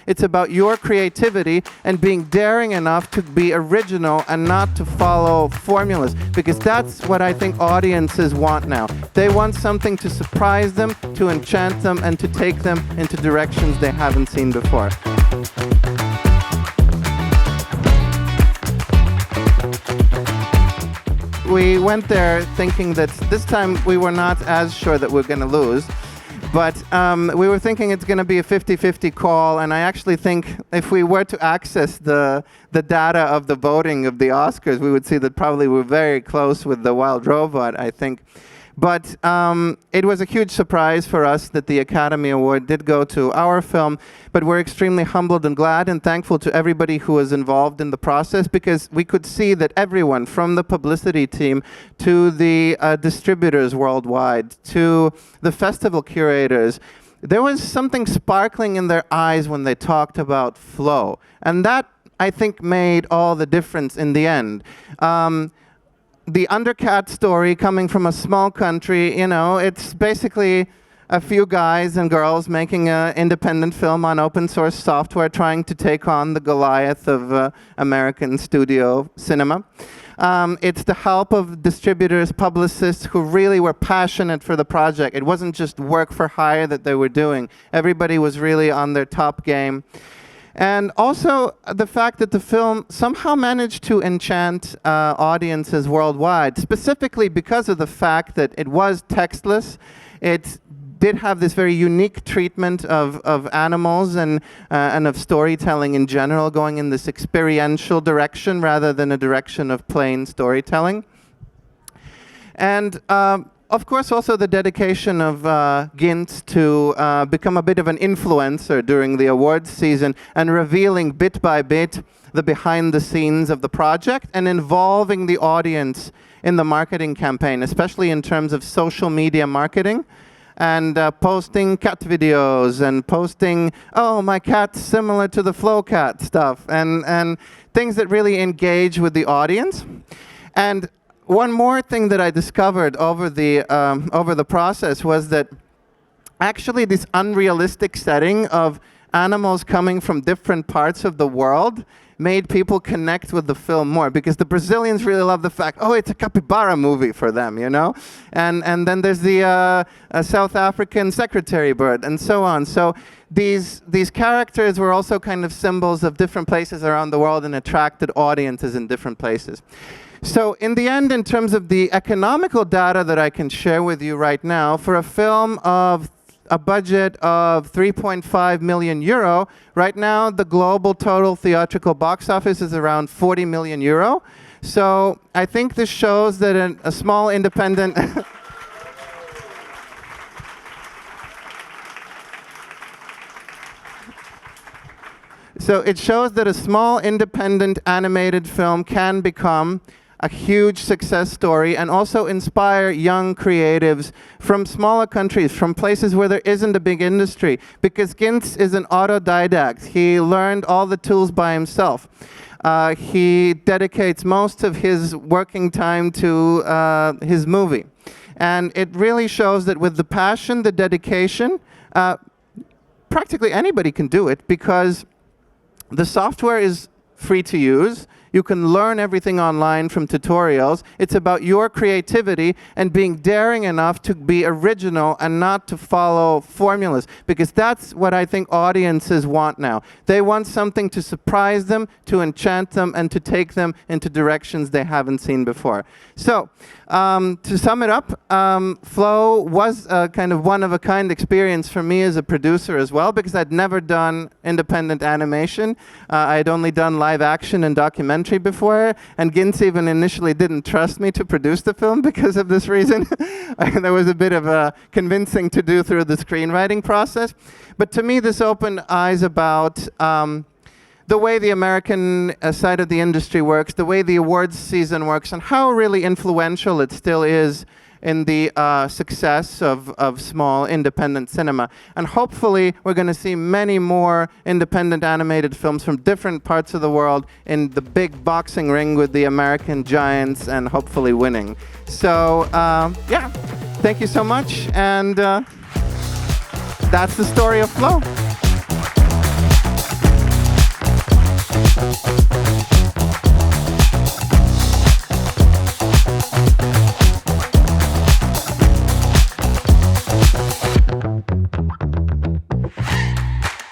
It's about your creativity and being daring enough to be original and not to follow formulas, because that's what I think audiences want now. They want something to surprise them, to enchant them, and to take them into directions they haven't seen before. We went there thinking that this time we were not as sure that we're going to lose, but we were thinking it's going to be a 50-50 call, and I actually think if we were to access the data of the voting of the Oscars, we would see that probably we're very close with The Wild Robot, I think. But it was a huge surprise for us that the Academy Award did go to our film, but we're extremely humbled and glad and thankful to everybody who was involved in the process, because we could see that everyone from the publicity team to the distributors worldwide to the festival curators, there was something sparkling in their eyes when they talked about flow. And that, I think, made all the difference in the end. The Undercat story, coming from a small country, you know, it's basically a few guys and girls making an independent film on open source software, trying to take on the Goliath of American studio cinema. It's the help of distributors, publicists who really were passionate for the project. It wasn't just work for hire that they were doing. Everybody was really on their top game. And also the fact that the film somehow managed to enchant audiences worldwide, specifically because of the fact that it was textless. It did have this very unique treatment of animals and of storytelling in general, going in this experiential direction rather than a direction of plain storytelling. And of course, also the dedication of Gintz to become a bit of an influencer during the awards season and revealing bit by bit the behind the scenes of the project and involving the audience in the marketing campaign, especially in terms of social media marketing and posting cat videos and posting, oh, my cat's similar to the Flow Cat stuff, and things that really engage with the audience. And one more thing that I discovered over the process was that actually this unrealistic setting of animals coming from different parts of the world made people connect with the film more, because the Brazilians really love the fact, oh, it's a capybara movie for them, you know? And then there's the South African secretary bird, and so on. So these characters were also kind of symbols of different places around the world and attracted audiences in different places. So in the end, in terms of the economical data that I can share with you right now, for a film of a budget of 3.5 million euro, right now the global total theatrical box office is around 40 million euro. So I think this shows that a small independent... So it shows that a small independent animated film can become a huge success story and also inspire young creatives from smaller countries, from places where there isn't a big industry. Because Gintz is an autodidact. He learned all the tools by himself. He dedicates most of his working time to his movie. And it really shows that with the passion, the dedication, practically anybody can do it, because the software is free to use. You can learn everything online from tutorials. It's about your creativity and being daring enough to be original and not to follow formulas, because that's what I think audiences want now. They want something to surprise them, to enchant them, and to take them into directions they haven't seen before. So, to sum it up, Flow was a kind of one-of-a-kind experience for me as a producer as well, because I'd never done independent animation. I'd only done live action and documentary before, and Gintz even initially didn't trust me to produce the film because of this reason. There was a bit of convincing to do through the screenwriting process. But to me, this opened eyes about the way the American side of the industry works, the way the awards season works, and how really influential it still is in the success of small independent cinema. And hopefully we're going to see many more independent animated films from different parts of the world in the big boxing ring with the American giants, and hopefully winning. So yeah, thank you so much, and that's the story of Flow. Bye.